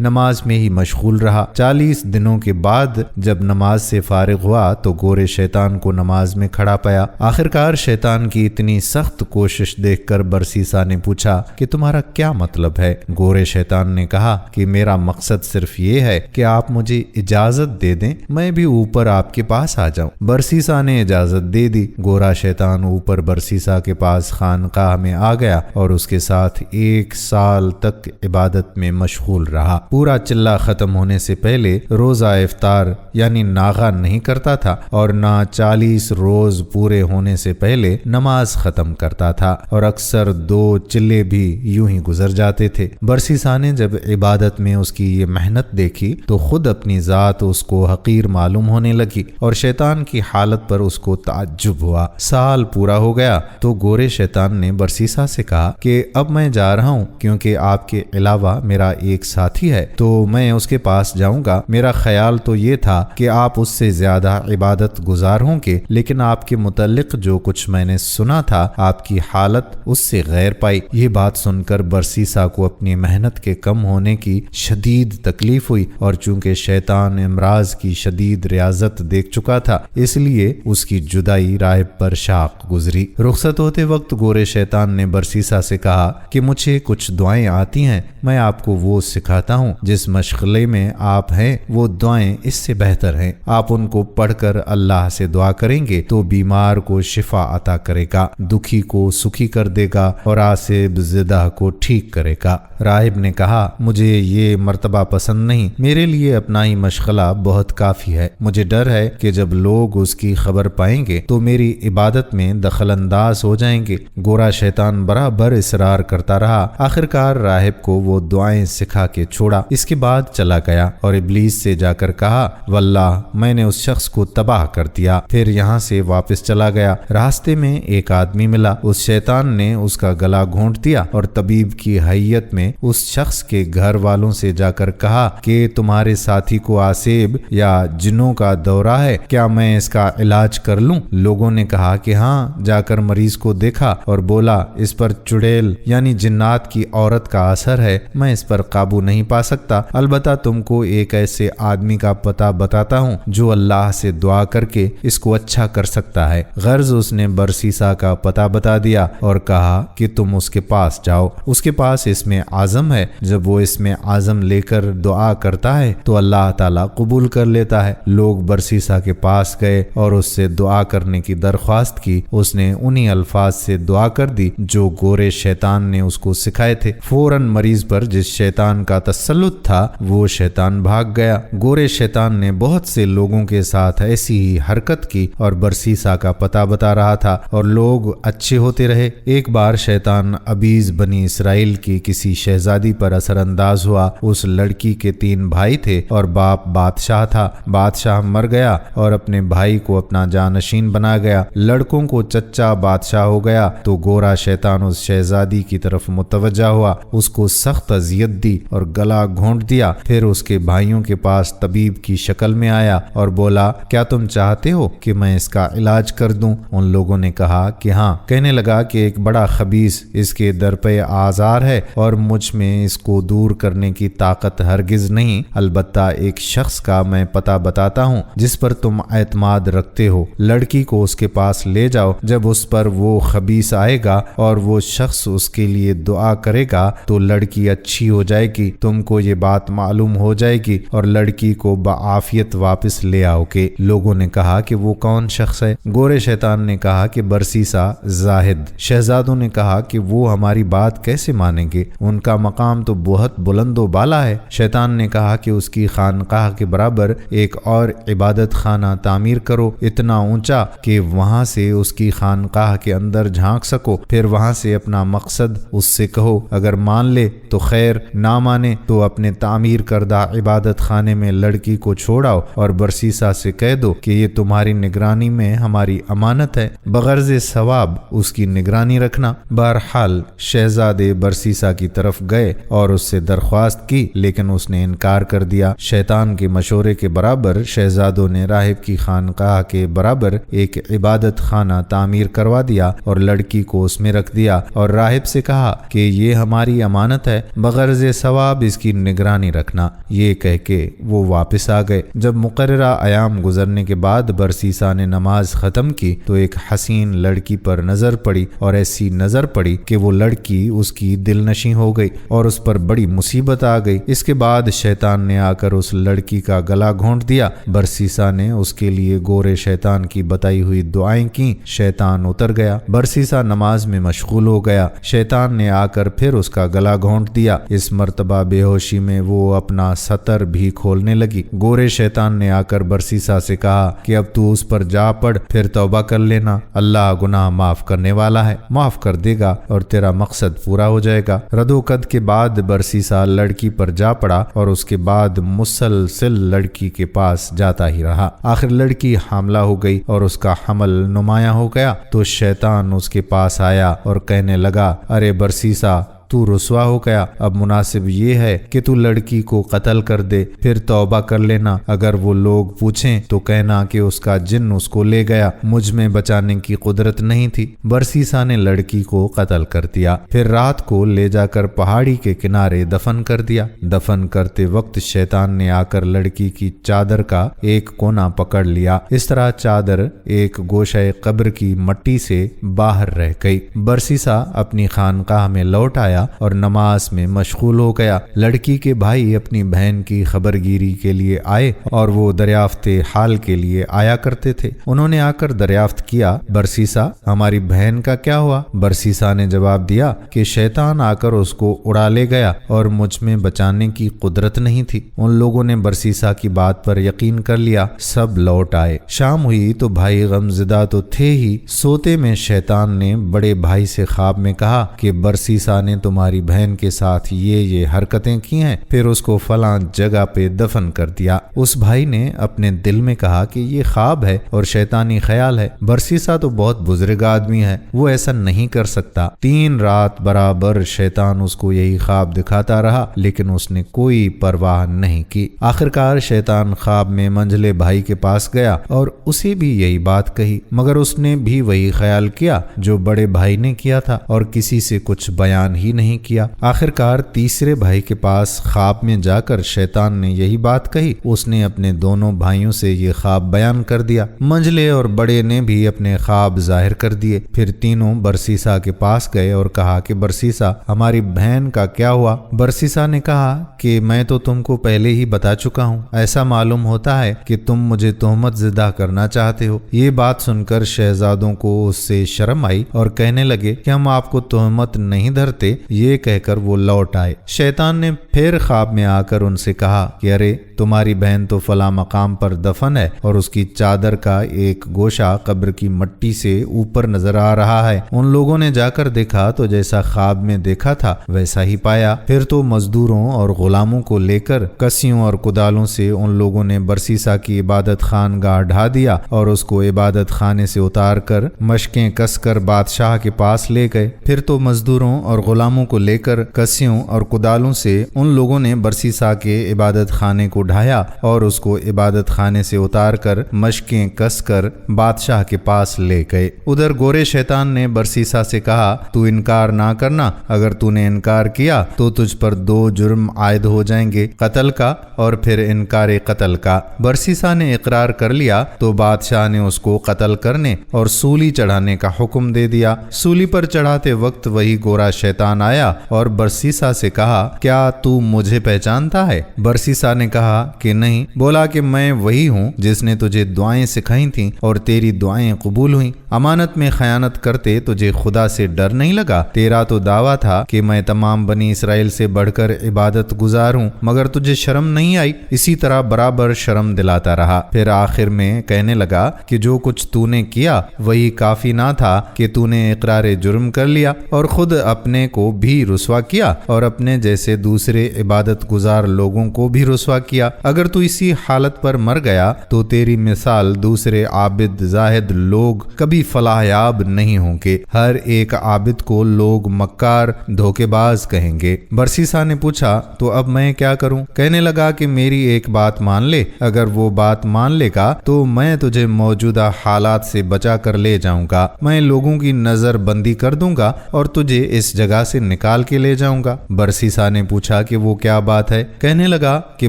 نماز میں ہی مشغول رہا۔ 40 دنوں کے بعد جب نماز سے فارغ ہوا تو گورے شیطان کو نماز میں کھڑا پایا۔ آخرکار شیطان کی اتنی سخت کوشش دیکھ کر برسیسا نے پوچھا کہ تمہارا کیا مطلب ہے؟ گورے شیطان نے کہا کہ میرا مقصد صرف یہ ہے کہ آپ مجھے اجازت دے دیں، میں بھی اوپر آپ کے پاس آ جاؤں۔ برسیسا نے اجازت دے دی۔ گورا شیطان اوپر برسیسا کے پاس خانقاہ میں آ گیا اور اس کے ساتھ 1 سال تک عبادت میں مشغول رہا۔ پورا چلہ ختم ہونے سے پہلے روزہ افطار یعنی ناغہ نہیں کرتا تھا اور نہ 40 روز پورے ہونے سے پہلے نماز ختم کرتا تھا، اور اکثر 2 چلے بھی یوں ہی گزر جاتے تھے۔ برسیسا نے جب عبادت میں اس کی یہ محنت دیکھی تو خود اپنی ذات اس کو حقیر معلوم ہونے لگی اور شیطان کی حالت پر اس کو تعجب ہوا۔ سال پورا ہو گیا تو گورے شیطان نے برسیسا سے کہا کہ اب میں جا رہا ہوں، کیونکہ آپ کے علاوہ میرا ایک ساتھی ہے تو میں اس کے پاس جاؤں گا۔ میرا خیال تو یہ تھا کہ آپ اس سے زیادہ عبادت گزار ہوں گے، لیکن آپ کے متعلق جو کچھ میں نے سنا تھا آپ کی حالت اس سے غیر پائی۔ یہ بات سن کر برسیسا کو اپنی محنت کے کم ہونے کی شدید تکلیف ہوئی، اور چونکہ شیطان امراض کی شدید ریاضت دیکھ چکا تھا اس لیے اس کی جدائی راہب پر شاق گزری۔ رخصت ہوتے وقت گورے شیطان نے برسیسا سے کہا کہ مجھے کچھ دعائیں آتی ہیں، میں آپ کو وہ سکھاتا ہوں، جس مشغلے میں آپ ہیں وہ دعائیں اس سے بہتر ہیں۔ آپ ان کو پڑھ کر اللہ سے دعا کریں گے تو بیمار کو شفا عطا کرے گا، دکھی کو سکھی کر دے گا اور آسیب زدہ کو ٹھیک کرے گا۔ راہب نے کہا مجھے یہ مرتبہ پسند نہیں، میرے لیے اپنا ہی مشغلہ بہت کافی ہے۔ مجھے ڈر ہے کہ جب لوگ اس کی خبر پائیں گے تو میری عبادت میں دخل انداز ہو جائیں گے۔ گورا شیطان برابر اصرار کرتا رہا۔ آخرکار راہب کو وہ دعائیں سکھا کے چھوڑا۔ اس کے بعد چلا گیا اور ابلیس سے جا کر کہا واللہ میں نے اس شخص کو تباہ کر دیا۔ پھر یہاں سے واپس چلا گیا۔ راستے میں ایک آدمی ملا، اس شیطان نے اس کا گلا گھونٹ دیا اور طبیب کی حیت میں اس شخص کے گھر والوں سے جا کر کہا کہ تمہارے ساتھی کو آسیب یا جنوں کا دورہ ہے، کیا میں اس کا علاج کر لوں؟ لوگوں نے کہا کہ ہاں۔ جا کر مریض کو دیکھا اور بولا اس پر چڑیل یعنی جنات کی عورت کا اثر ہے، میں اس پر قابو نہیں پا سکتا، البتہ تم کو ایک ایسے آدمی کا پتہ بتاتا ہوں جو اللہ سے دعا کر کے اس کو اچھا کر سکتا ہے۔ غرض اس نے برسیسا کا پتہ بتا دیا اور کہا کہ تم اس کے پاس جاؤ، اس کے پاس اسم اعظم ہے، جب وہ اسم اعظم لے کر دعا کرتا ہے تو اللہ تعالیٰ قبول کر لیتا ہے۔ لوگ برسیسا کے پاس گئے اور اس سے دعا کرنے کی درخواست کی۔ اس نے انہی الفاظ سے دعا کر دی جو گورے شیطان نے اس کو سکھائے تھے۔ فوراً مریض پر جس شیطان کا تسلط تھا وہ شیطان بھاگ گیا۔ گورے شیطان نے بہت سے لوگوں کے ساتھ ایسی ہی حرکت کی اور برسیسا کا پتہ بتا رہا تھا اور لوگ اچھے ہوتے رہے۔ ایک بار شیطان ابیز بنی اسرائیل کی کسی شہزادی پر اثر انداز ہوا۔ اس لڑکی کے 3 بھائی تھے اور باپ بادشاہ تھا۔ بادشاہ مر گیا اور اپنے بھائی کو اپنا جانشین بنا گیا۔ لڑکوں کو چچا بادشاہ ہو گیا تو گورا شیطان اس شہزادی کی طرف متوجہ ہوا، اس کو سخت اذیت دی اور گلا گھونٹ دیا۔ پھر اس کے بھائیوں کے پاس طبیب کی شکل میں آیا اور بولا کیا تم چاہتے ہو کہ میں اس کا علاج کر دوں؟ ان لوگوں نے کہا کہ ہاں۔ کہنے لگا کہ ایک بڑا خبیث اس کے در پہ آزار ہے اور مجھ میں اس کو دور کرنے کی طاقت ہرگز نہیں، البتہ ایک شخص کا میں پتہ بتاتا ہوں جس پر تم اعتماد رکھتے ہو۔ لڑکی کو اس کے پاس لے جاؤ، جب اس پر وہ خبیث آئے گا اور وہ شخص اس کے لیے دعا کرے گا تو لڑکی اچھی ہو جائے گی، تم کو یہ بات معلوم ہو جائے گی اور لڑکی کو بعافیت واپس لے آؤ گے۔ لوگوں نے کہا کہ وہ کون شخص ہے؟ گورے شیطان نے کہا کہ برسیسا زاہد۔ شہزادوں نے کہا کہ وہ ہماری بات کیسے مانیں گے؟ ان کا مقام تو بہت بلند و بالا ہے۔ شیطان نے کہا کہ اس کی خانقاہ کے برابر ایک اور عبادت خانہ تعمیر کرو، اتنا اونچا کہ وہاں سے اس کی خانقاہ کے اندر جھانک سکو، پھر وہاں سے اپنا مقصد اس سے کہو، اگر مان لے تو خیر، نہ مانے تو اپنے تعمیر کردہ عبادت خانے میں لڑکی کو چھوڑاؤ اور برسیسا سے کہہ دو کہ یہ تمہاری نگرانی میں ہماری امانت ہے، بغرض ثواب اس کی نگرانی رکھنا۔ بہرحال شہزادے برسیسا کی طرف گئے اور اس سے درخواست کی، لیکن اس نے انکار کر دیا۔ شیطان کے مشورے کے برابر شہزادوں نے راہب کی خانقاہ کے برابر ایک عبادت خانہ تعمیر کروا دیا اور لڑکی کو اس میں رکھ دیا اور راہب سے کہا کہ یہ ہماری امانت ہے، بغرض ثواب اس کی نگرانی رکھنا۔ یہ کہہ کے وہ واپس آ گئے۔ جب مقررہ ایام گزرنے کے بعد برسیسا نے نماز ختم کی تو ایک حسین لڑکی پر نظر پڑی، اور ایسی نظر پڑی کہ وہ لڑکی اس کی دل نشیں ہو گئی اور اس پر بڑی مصیبت آ گئی۔ اس کے بعد شیطان نے آ کر اس لڑکی کا گلا گھونٹ دیا۔ برسیسا نے اس کے لیے گورے شیطان کی بتائی ہوئی دعائیں کی۔ شیطان اتر گیا۔ برسیسا نماز میں مشغول ہو گیا۔ شیطان نے آ کر پھر اس کا گلا گھونٹ دیا۔ اس مرتبہ بے ہوشی میں وہ اپنا ستر بھی کھولنے لگی۔ گورے شیطان نے آ کر برسیسا سے کہا کہ اب تو اس پر جا پڑ، پھر توبہ کر لینا، اللہ گناہ معاف کرنے والا ہے، معاف کر دے گا اور تیرا مقصد پورا ہو جائے گا۔ ردوقد کے بعد برسیسا لڑکی پر جا پڑا اور اس کے بعد مسلسل لڑکی کے پاس جاتا ہی رہا۔ آخر لڑکی حاملہ ہو گئی اور اس کا حمل نمایاں ہو گیا تو شیطان اس کے پاس آیا اور کہنے لگا، ارے برسیسا، تو رسوا ہو گیا، اب مناسب یہ ہے کہ تو لڑکی کو قتل کر دے، پھر توبہ کر لینا۔ اگر وہ لوگ پوچھیں تو کہنا کہ اس کا جن اس کو لے گیا، مجھ میں بچانے کی قدرت نہیں تھی۔ برسیسا نے لڑکی کو قتل کر دیا، پھر رات کو لے جا کر پہاڑی کے کنارے دفن کر دیا۔ دفن کرتے وقت شیطان نے آ کر لڑکی کی چادر کا ایک کونا پکڑ لیا۔ اس طرح چادر ایک گوشہ قبر کی مٹی سے باہر رہ گئی۔ برسیسا اپنی خانقاہ میں لوٹ آیا اور نماز میں مشغول ہو گیا۔ لڑکی کے بھائی اپنی بہن کی خبرگیری کے لیے آئے اور وہ دریافت حال کے لیے آیا کرتے تھے۔ انہوں نے آ کر دریافت کیا، برسیسا، ہماری بہن کا کیا ہوا؟ برسیسا نے جواب دیا کہ شیطان آ کر اس کو اڑا لے گیا اور مجھ میں بچانے کی قدرت نہیں تھی۔ ان لوگوں نے برسیسا کی بات پر یقین کر لیا۔ سب لوٹ آئے۔ شام ہوئی تو بھائی غمزدہ تو تھے ہی، سوتے میں شیطان نے بڑے بھائی سے خواب میں کہا کہ برسیسا نے تمہاری بہن کے ساتھ یہ حرکتیں کی ہیں، پھر اس کو فلاں جگہ پہ دفن کر دیا۔ اس بھائی نے اپنے دل میں کہا کہ یہ خواب ہے اور شیطانی خیال ہے، برسیسا تو بہت بزرگ آدمی ہے، وہ ایسا نہیں کر سکتا۔ 3 رات برابر شیطان اس کو یہی خواب دکھاتا رہا لیکن اس نے کوئی پرواہ نہیں کی۔ آخرکار شیطان خواب میں منجلے بھائی کے پاس گیا اور اسے بھی یہی بات کہی، مگر اس نے بھی وہی خیال کیا جو بڑے بھائی نے کیا تھا اور کسی سے کچھ بیان ہی نہیں کیا۔ آخرکار تیسرے بھائی کے پاس خواب میں جا کر شیطان نے یہی بات کہی۔ اس نے اپنے دونوں بھائیوں سے یہ خواب بیان کر دیا۔ منجلے اور بڑے نے بھی اپنے خواب ظاہر کر دیے۔ پھر تینوں برسیسا کے پاس گئے اور کہا کہ برسیسا، ہماری بہن کا کیا ہوا؟ برسیسا نے کہا کہ میں تو تم کو پہلے ہی بتا چکا ہوں، ایسا معلوم ہوتا ہے کہ تم مجھے تہمت زدہ کرنا چاہتے ہو۔ یہ بات سن کر شہزادوں کو اس سے شرم آئی اور کہنے لگے کہ ہم آپ کو تہمت نہیں دھرتے۔ یہ کہہ کر وہ لوٹ آئے۔ شیطان نے پھر خواب میں آ کر ان سے کہا کہ ارے تمہاری بہن تو فلاں مقام پر دفن ہے اور اس کی چادر کا ایک گوشہ قبر کی مٹی سے اوپر نظر آ رہا ہے۔ ان لوگوں نے جا کر دیکھا تو جیسا خواب میں دیکھا تھا ویسا ہی پایا۔ پھر تو مزدوروں اور غلاموں کو لے کر کسیوں اور کدالوں سے ان لوگوں نے برسیسا کی عبادت خانگاہ ڈھا دیا اور اس کو عبادت خانے سے اتار کر مشقیں کس کر بادشاہ کے پاس لے گئے۔ پھر تو مزدوروں اور غلاموں کو لے کر کسیوں اور کدالوں سے ان لوگوں نے برسیسا کے عبادت خانے کو ڈھایا اور اس کو عبادت خانے سے اتار کر مشقیں کس کر بادشاہ کے پاس لے گئے۔ ادھر گورے شیطان نے برسیسا سے کہا، تو انکار نہ کرنا، اگر تو نے انکار کیا تو تجھ پر 2 جرم عائد ہو جائیں گے، قتل کا اور پھر انکار قتل کا۔ برسیسا نے اقرار کر لیا تو بادشاہ نے اس کو قتل کرنے اور سولی چڑھانے کا حکم دے دیا۔ سولی پر چڑھاتے وقت وہی گورا شیطان آیا اور برسیسا سے کہا، کیا تو مجھے پہچانتا ہے؟ برسیسا نے کہا کہ نہیں۔ بولا کہ میں وہی ہوں جس نے تجھے دعائیں سکھائی تھیں اور تیری دعائیں قبول ہوئیں۔ امانت میں خیانت کرتے تجھے خدا سے ڈر نہیں لگا؟ تیرا تو دعویٰ تھا کہ میں تمام بنی اسرائیل سے بڑھ کر عبادت گزار ہوں، مگر تجھے شرم نہیں آئی۔ اسی طرح برابر شرم دلاتا رہا۔ پھر آخر میں کہنے لگا کہ جو کچھ تو نے کیا وہی کافی نہ تھا کہ تو نے اقرار جرم کر لیا اور خود اپنے کو بھی رسوا کیا اور اپنے جیسے دوسرے عبادت گزار لوگوں کو بھی رسوا کیا۔ اگر تو اسی حالت پر مر گیا تو تیری مثال دوسرے عابد زاہد لوگ کبھی فلاح یاب نہیں ہوں گے۔ ہر ایک عابد کو لوگ مکار دھوکے باز کہیں گے۔ برسیسا نے پوچھا، تو اب میں کیا کروں؟ کہنے لگا کہ میری ایک بات مان لے، اگر وہ بات مان لے گا تو میں تجھے موجودہ حالات سے بچا کر لے جاؤں گا۔ میں لوگوں کی نظر بندی کر دوں گا اور تجھے اس جگہ سے نکال کے لے جاؤں گا۔ برسیسا نے پوچھا کہ وہ کیا بات ہے؟ کہنے لگا کہ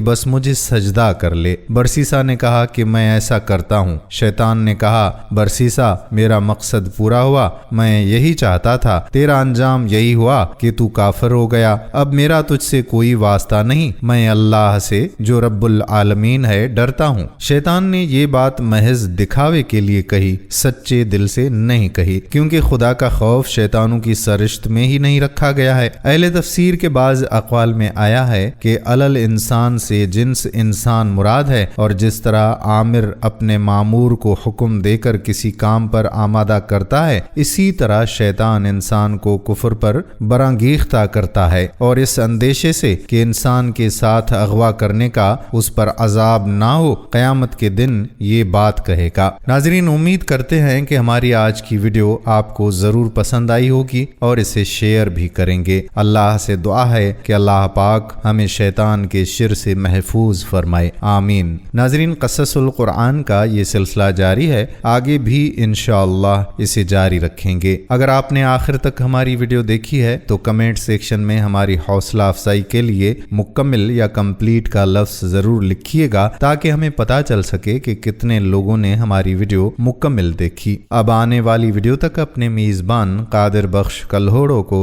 بس مجھے سجدہ کر لے۔ برسیسا نے کہا کہ میں ایسا کرتا ہوں۔ شیطان نے کہا برسیسا میرا مقصد پورا ہوا، میں یہی چاہتا تھا، تیرا انجام یہی ہوا کہ تو کافر ہو گیا، اب میرا تجھ سے کوئی واسطہ نہیں، میں اللہ سے جو رب العالمین ہے ڈرتا ہوں۔ شیطان نے یہ بات محض دکھاوے کے لیے کہی، سچے دل سے نہیں کہی، کیونکہ خدا کا خوف شیطانوں کی سرشت میں ہی نہیں رکھا گیا ہے۔ اہل تفسیر کے بعض اقوال میں آیا ہے کہ علل انسان سے جنس انسان مراد ہے، اور جس طرح عامر اپنے مامور کو حکم دے کر کسی کام پر آمادہ کرتا ہے، اسی طرح شیطان انسان کو کفر پر برانگیختہ کرتا ہے، اور اس اندیشے سے کہ انسان کے ساتھ اغوا کرنے کا اس پر عذاب نہ ہو، قیامت کے دن یہ بات کہے گا۔ ناظرین، امید کرتے ہیں کہ ہماری آج کی ویڈیو آپ کو ضرور پسند آئی ہوگی اور اسے شیئر بھی کریں گے۔ اللہ سے دعا ہے کہ اللہ پاک ہمیں شیطان کے شر سے محفوظ فرمائے، آمین۔ ناظرین، قصص القرآن کا یہ سلسلہ جاری ہے، آگے بھی انشاءاللہ اسے جاری رکھیں گے۔ اگر آپ نے آخر تک ہماری ویڈیو دیکھی ہے تو کمنٹ سیکشن میں ہماری حوصلہ افزائی کے لیے مکمل یا کمپلیٹ کا لفظ ضرور لکھیے گا، تاکہ ہمیں پتہ چل سکے کہ کتنے لوگوں نے ہماری ویڈیو مکمل دیکھی۔ اب آنے والی ویڈیو تک اپنے میزبان قادر بخش کلہوڑوں کو